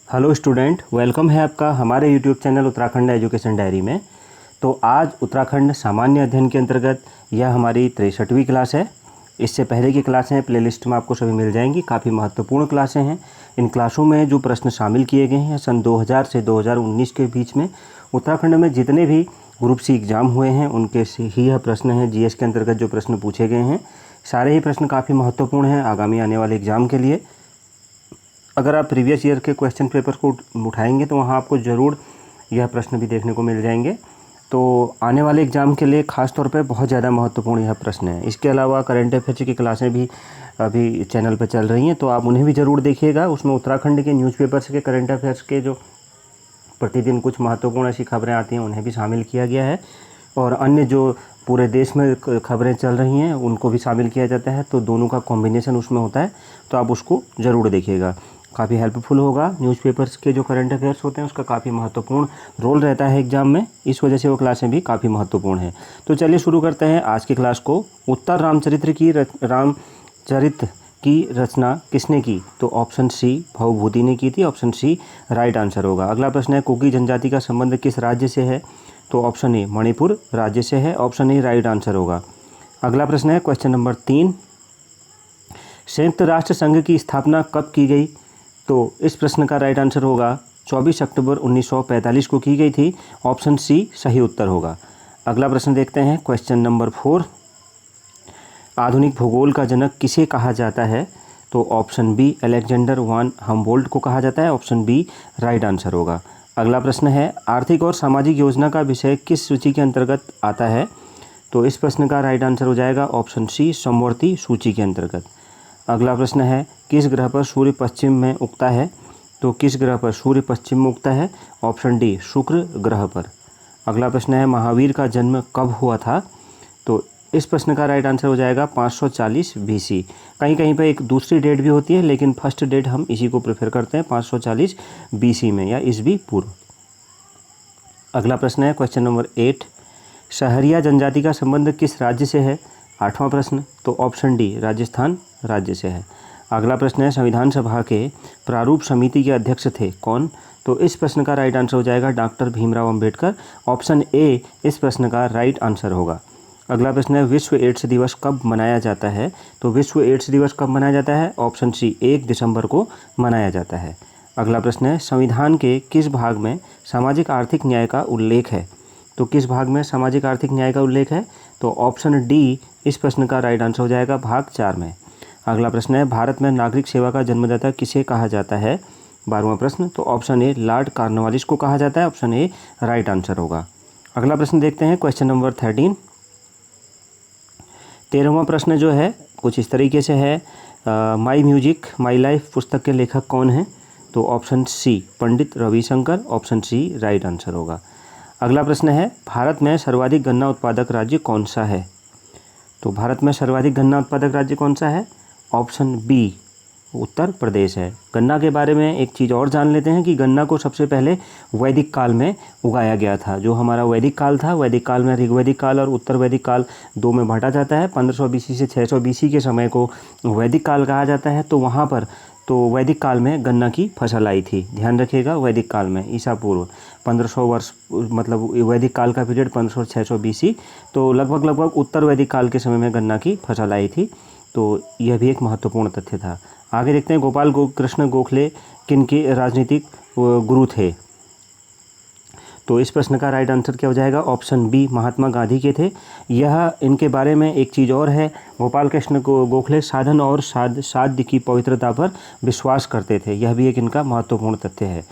Hello student, welcome है आपका हमारे YouTube channel Uttarakhand education diary में। तो आज उत्तराखंड सामान्य अध्ययन के अंतर्गत यह हमारी 63वीं क्लास है। इससे पहले की क्लासें प्लेलिस्ट में आपको सभी मिल जाएंगी। काफ़ी महत्वपूर्ण क्लासें हैं। इन क्लासों में जो प्रश्न शामिल किए गए हैं सन 2000 से 2019 के बीच में उत्तराखंड में जितने भी ग्रुप सी एग्ज़ाम हुए हैं उनके से ही यह प्रश्न हैं। जीएस के अंतर्गत जो प्रश्न पूछे गए हैं सारे ही प्रश्न काफ़ी महत्वपूर्ण हैं आगामी आने वाले एग्ज़ाम के लिए। अगर आप प्रीवियस ईयर के क्वेश्चन पेपर को उठाएंगे तो वहाँ आपको ज़रूर यह प्रश्न भी देखने को मिल जाएंगे। तो आने वाले एग्ज़ाम के लिए ख़ास तौर पे बहुत ज़्यादा महत्वपूर्ण यह प्रश्न है। इसके अलावा करंट अफेयर्स की क्लासें भी अभी चैनल पर चल रही हैं, तो आप उन्हें भी ज़रूर देखिएगा। उसमें उत्तराखंड के न्यूज़पेपर्स के करंट अफेयर्स के जो प्रतिदिन कुछ महत्वपूर्ण ऐसी खबरें आती हैं उन्हें भी शामिल किया गया है, और अन्य जो पूरे देश में खबरें चल रही हैं उनको भी शामिल किया जाता है। तो दोनों का कॉम्बिनेशन उसमें होता है, तो आप उसको ज़रूर देखिएगा। काफ़ी हेल्पफुल होगा। न्यूज़पेपर्स के जो करंट अफेयर्स होते हैं उसका काफ़ी महत्वपूर्ण रोल रहता है एग्ज़ाम में, इस वजह से वो क्लासें भी काफ़ी महत्वपूर्ण हैं। तो चलिए शुरू करते हैं आज की क्लास को। उत्तर रामचरित की रचना किसने की? तो ऑप्शन सी भवभूति ने की थी। ऑप्शन सी राइट आंसर होगा। अगला प्रश्न है कुकी जनजाति का संबंध किस राज्य से है? तो ऑप्शन ए मणिपुर राज्य से है। ऑप्शन ए राइट आंसर होगा। अगला प्रश्न है क्वेश्चन नंबर 3, संयुक्त राष्ट्र संघ की स्थापना कब की गई? तो इस प्रश्न का राइट आंसर होगा 24 अक्टूबर 1945 को की गई थी। ऑप्शन सी सही उत्तर होगा। अगला प्रश्न देखते हैं क्वेश्चन नंबर 4, आधुनिक भूगोल का जनक किसे कहा जाता है? तो ऑप्शन बी अलेक्जेंडर वान हम्बोल्ट को कहा जाता है। ऑप्शन बी राइट आंसर होगा। अगला प्रश्न है आर्थिक और सामाजिक योजना का विषय किस सूची के अंतर्गत आता है? तो इस प्रश्न का राइट आंसर हो जाएगा ऑप्शन सी समवर्ती सूची के अंतर्गत। अगला प्रश्न है किस ग्रह पर सूर्य पश्चिम में उगता है? तो किस ग्रह पर सूर्य पश्चिम में उगता है? ऑप्शन डी शुक्र ग्रह पर। अगला प्रश्न है महावीर का जन्म कब हुआ था? तो इस प्रश्न का राइट आंसर हो जाएगा 540 BC। कहीं कहीं पर एक दूसरी डेट भी होती है, लेकिन फर्स्ट डेट हम इसी को प्रेफर करते हैं 540 BC में या ईसवी पूर्व। अगला प्रश्न है क्वेश्चन नंबर 8, सहरिया जनजाति का संबंध किस राज्य से है? 8वां प्रश्न। तो ऑप्शन डी राजस्थान राज्य से है। अगला प्रश्न है संविधान सभा के प्रारूप समिति के अध्यक्ष थे कौन? तो इस प्रश्न का राइट आंसर हो जाएगा doctor Bhimrao Ambedkar. Option A इस प्रश्न का राइट आंसर होगा। अगला प्रश्न है विश्व एड्स दिवस कब मनाया जाता है? तो विश्व एड्स दिवस कब मनाया जाता है? ऑप्शन सी 1 दिसंबर को मनाया जाता है। अगला प्रश्न है संविधान के किस भाग में सामाजिक आर्थिक न्याय का उल्लेख है? तो किस भाग में सामाजिक आर्थिक न्याय का उल्लेख है? तो ऑप्शन डी इस प्रश्न का राइट आंसर हो जाएगा भाग 4 में। अगला प्रश्न है भारत में नागरिक सेवा का जन्मदाता किसे कहा जाता है? 12वां प्रश्न। तो ऑप्शन ए लॉर्ड कॉर्नवालिस को कहा जाता है। ऑप्शन ए राइट आंसर होगा। अगला प्रश्न देखते हैं क्वेश्चन नंबर 13। 13वां प्रश्न जो है कुछ इस तरीके से है, माई म्यूजिक माई लाइफ पुस्तक के लेखक कौन हैं? तो option C Pandit Ravishankar. Option C right answer होगा। अगला प्रश्न है भारत में सर्वाधिक गन्ना उत्पादक राज्य कौन सा है? तो भारत में सर्वाधिक गन्ना उत्पादक राज्य कौन सा है? ऑप्शन बी उत्तर प्रदेश है। गन्ना के बारे में एक चीज़ और जान लेते हैं कि गन्ना को सबसे पहले वैदिक काल में उगाया गया था। जो हमारा वैदिक काल था, वैदिक काल में ऋग्वैदिक काल और उत्तर वैदिक काल 2 में बांटा जाता है। 1500 BC से 600 BC के समय को वैदिक काल कहा जाता है। तो वहाँ पर तो वैदिक काल में गन्ना की फसल आई थी। ध्यान रखिएगा, वैदिक काल में ईसा पूर्व 1500 वर्ष, मतलब वैदिक काल का पीरियड 1500 600 BC। तो लगभग उत्तर वैदिक काल के समय में गन्ना की फसल आई थी। तो यह भी एक महत्वपूर्ण तथ्य था। आगे देखते हैं गोपाल कृष्ण गोखले किनके राजनीतिक गुरु थे? तो इस प्रश्न का राइट आंसर क्या हो जाएगा? ऑप्शन बी महात्मा गांधी के थे। यह इनके बारे में एक चीज़ और है, गोपाल कृष्ण गोखले साधन और साध्य की पवित्रता पर विश्वास करते थे। यह भी एक इनका महत्वपूर्ण तथ्य है।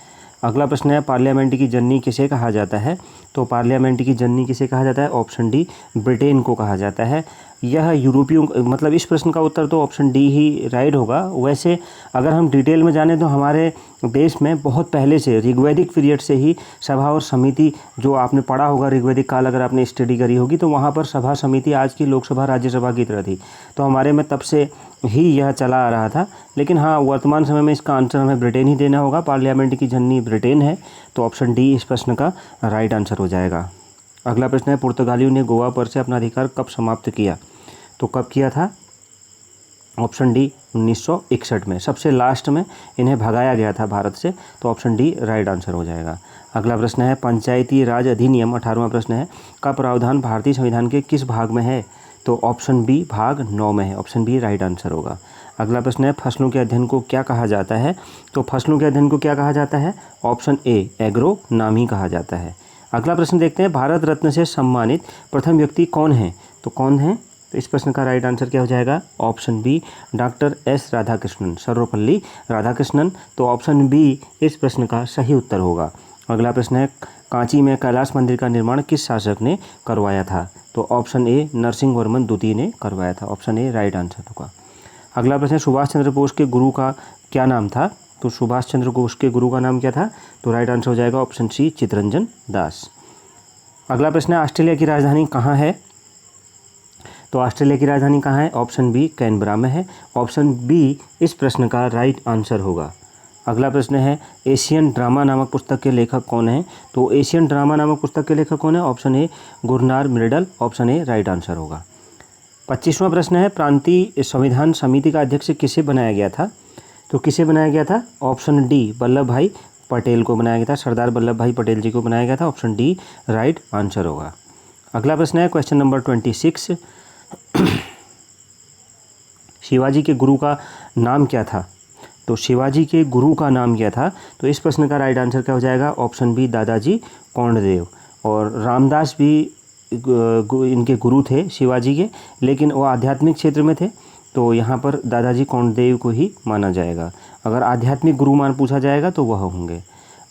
अगला प्रश्न है पार्लियामेंट की जननी किसे कहा जाता है? तो पार्लियामेंट की जननी किसे कहा जाता है? ऑप्शन डी ब्रिटेन को कहा जाता है। यह यूरोपियों, मतलब इस प्रश्न का उत्तर तो ऑप्शन डी ही राइट होगा। वैसे अगर हम डिटेल में जानें तो हमारे देश में बहुत पहले से ऋग्वैदिक पीरियड से ही सभा और समिति, जो आपने पढ़ा होगा ऋग्वैदिक काल अगर आपने स्टडी करी होगी, तो वहाँ पर सभा समिति आज की लोकसभा राज्यसभा की तरह थी। तो हमारे में तब से ही यह चला आ रहा था। लेकिन हाँ, वर्तमान समय में इसका आंसर हमें ब्रिटेन ही देना होगा। पार्लियामेंट की जननी ब्रिटेन है। तो ऑप्शन डी इस प्रश्न का राइट आंसर हो जाएगा। अगला प्रश्न है पुर्तगालियों ने गोवा पर से अपना अधिकार कब समाप्त किया? तो कब किया था? ऑप्शन डी 1961 में, सबसे लास्ट में इन्हें भगाया गया था भारत से, तो ऑप्शन डी राइट आंसर हो जाएगा। अगला प्रश्न है पंचायती राज अधिनियम 18वां प्रश्न है का प्रावधान भारतीय संविधान के किस भाग में है, तो ऑप्शन बी भाग 9 में है, ऑप्शन बी राइट आंसर होगा। अगला प्रश्न है फसलों के अध्ययन को क्या कहा जाता है, तो फसलों के अध्ययन को क्या कहा जाता है, ऑप्शन ए एग्रोनॉमी कहा जाता है। अगला प्रश्न देखते हैं भारत रत्न से सम्मानित प्रथम व्यक्ति कौन है, तो कौन है, तो इस प्रश्न का राइट आंसर क्या हो जाएगा, option B doctor S Radhakrishnan, Sarvepalli Radhakrishnan, तो ऑप्शन बी इस प्रश्न का सही उत्तर होगा। अगला प्रश्न है कांची में कैलाश मंदिर का निर्माण किस शासक ने करवाया था, तो ऑप्शन ए नरसिंह वर्मन द्वितीय ने करवाया था, ऑप्शन ए राइट आंसर होगा। अगला प्रश्न है सुभाष चंद्र बोस के गुरु का क्या नाम था, तो सुभाष चंद्र बोस के गुरु का नाम क्या था, तो राइट आंसर हो जाएगा ऑप्शन सी चितरंजन दास। अगला प्रश्न है ऑस्ट्रेलिया की राजधानी कहाँ है, तो ऑस्ट्रेलिया की राजधानी कहाँ है, ऑप्शन बी कैनबरा में है, ऑप्शन बी इस प्रश्न का राइट आंसर होगा। अगला प्रश्न है एशियन ड्रामा नामक पुस्तक के लेखक कौन है, तो एशियन ड्रामा नामक पुस्तक के लेखक कौन है, option A Gunnar Myrdal, option A right answer होगा। 25वां प्रश्न है प्रांतीय संविधान समिति का अध्यक्ष किसे बनाया गया था, तो किसे बनाया गया था, ऑप्शन डी वल्लभ भाई पटेल को बनाया गया था, सरदार वल्लभ भाई पटेल जी को बनाया गया था, ऑप्शन डी राइट आंसर होगा। अगला प्रश्न है क्वेश्चन नंबर 26 शिवाजी के गुरु का नाम क्या था, तो शिवाजी के गुरु का नाम क्या था, तो इस प्रश्न का राइट आंसर क्या हो जाएगा, ऑप्शन बी दादाजी कोंडदेव। और रामदास भी इनके गुरु थे शिवाजी के, लेकिन वो आध्यात्मिक क्षेत्र में थे, तो यहाँ पर दादाजी कोंडदेव को ही माना जाएगा। अगर आध्यात्मिक गुरु मान पूछा जाएगा तो वह होंगे।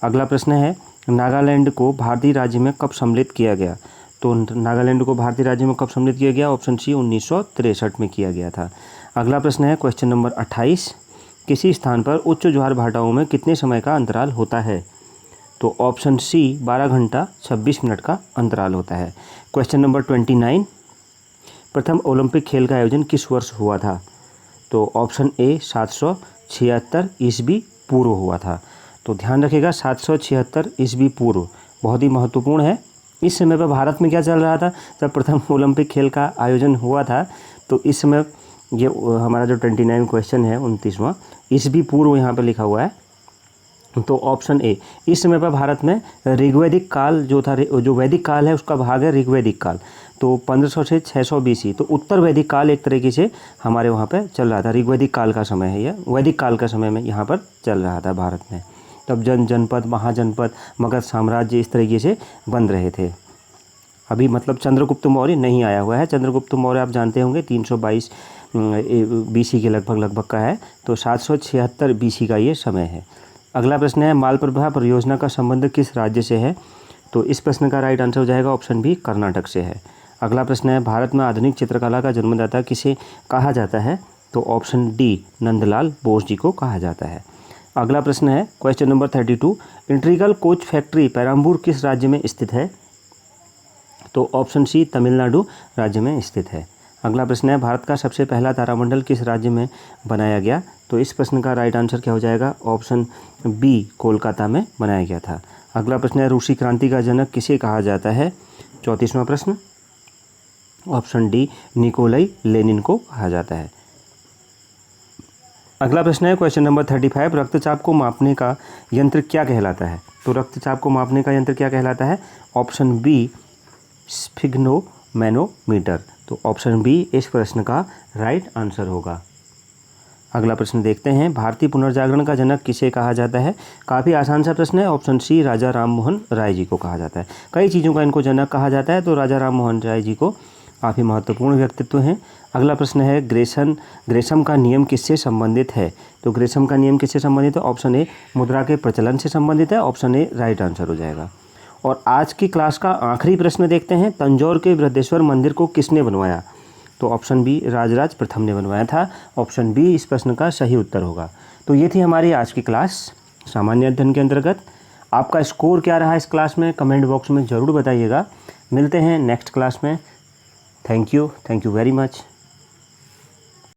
अगला प्रश्न है नागालैंड को भारतीय राज्य में कब सम्मिलित किया गया, तो नागालैंड को भारतीय राज्य में कब सम्मिलित किया गया, ऑप्शन सी 1963 में किया गया था। अगला प्रश्न है क्वेश्चन नंबर 28 किसी स्थान पर उच्च ज्वार भाटाओं में कितने समय का अंतराल होता है, तो ऑप्शन सी 12 घंटा 26 मिनट का अंतराल होता है। क्वेश्चन नंबर 29 प्रथम ओलंपिक खेल का आयोजन किस वर्ष हुआ था, तो ऑप्शन ए 776 ईस्वी पूर्व हुआ था। तो ध्यान रखिएगा 776 ईस्वी पूर्व बहुत ही महत्वपूर्ण है। इस समय पर भारत में क्या चल रहा था, जब प्रथम ओलंपिक खेल का आयोजन हुआ था, तो इस समय ये हमारा जो 29 क्वेश्चन है 29वां ईस्वी पूर्व यहाँ पर लिखा हुआ है, तो ऑप्शन ए इस समय पर भारत में ऋग्वैदिक काल जो था, जो वैदिक काल है उसका भाग है ऋग्वैदिक काल, तो 1500 से 600 BC, तो उत्तर वैदिक काल एक तरीके से हमारे वहाँ पर चल रहा था। ऋग्वैदिक काल का समय है यह, वैदिक काल का समय में यहाँ पर चल रहा था भारत में। तब जनपद महाजनपद मगध साम्राज्य इस तरीके से बन रहे थे। अभी मतलब चंद्रगुप्त मौर्य नहीं आया हुआ है। चंद्रगुप्त मौर्य आप जानते होंगे 322 BC के लगभग का है, तो 776 BC का ये समय है। अगला प्रश्न है मालप्रभा परियोजना का संबंध किस राज्य से है, तो इस प्रश्न का राइट आंसर हो जाएगा ऑप्शन बी कर्नाटक से है। अगला प्रश्न है भारत में आधुनिक चित्रकला का जन्मदाता किसे कहा जाता है, तो ऑप्शन डी नंदलाल बोस जी को कहा जाता है। अगला प्रश्न है question number 32 integral coach factory Perambur किस राज्य में स्थित है, तो ऑप्शन सी तमिलनाडु राज्य में स्थित है। अगला प्रश्न है भारत का सबसे पहला तारामंडल किस राज्य में बनाया गया, तो इस प्रश्न का राइट आंसर क्या हो जाएगा, ऑप्शन बी कोलकाता में बनाया गया था। अगला प्रश्न है रूसी क्रांति का जनक किसे कहा जाता है, 34वां प्रश्न, ऑप्शन डी निकोलाई लेनिन को कहा जाता है। अगला प्रश्न है क्वेश्चन नंबर 35 रक्तचाप को मापने का यंत्र क्या कहलाता है, तो रक्तचाप को मापने का यंत्र क्या कहलाता है, ऑप्शन बी स्फिग्नोमैनोमीटर, तो ऑप्शन बी इस प्रश्न का राइट आंसर होगा। अगला प्रश्न देखते हैं भारतीय पुनर्जागरण का जनक किसे कहा जाता है, काफ़ी आसान सा प्रश्न है, ऑप्शन सी राजा राम मोहन राय जी को कहा जाता है। कई चीज़ों का इनको जनक कहा जाता है, तो राजा राम मोहन राय जी को काफ़ी महत्वपूर्ण व्यक्तित्व हैं। अगला प्रश्न है ग्रेशम का नियम किससे संबंधित है, तो ग्रेशम का नियम किससे संबंधित है, ऑप्शन ए मुद्रा के प्रचलन से संबंधित है, ऑप्शन ए राइट आंसर हो जाएगा। और आज की क्लास का आखिरी प्रश्न देखते हैं तंजौर के बृहदेश्वर मंदिर को किसने बनवाया, तो ऑप्शन बी राजराज प्रथम ने बनवाया था, ऑप्शन बी इस प्रश्न का सही उत्तर होगा। तो ये थी हमारी आज की क्लास सामान्य अध्ययन के अंतर्गत। आपका स्कोर क्या रहा इस क्लास में कमेंट बॉक्स में ज़रूर बताइएगा। मिलते हैं नेक्स्ट क्लास में। Thank you very much.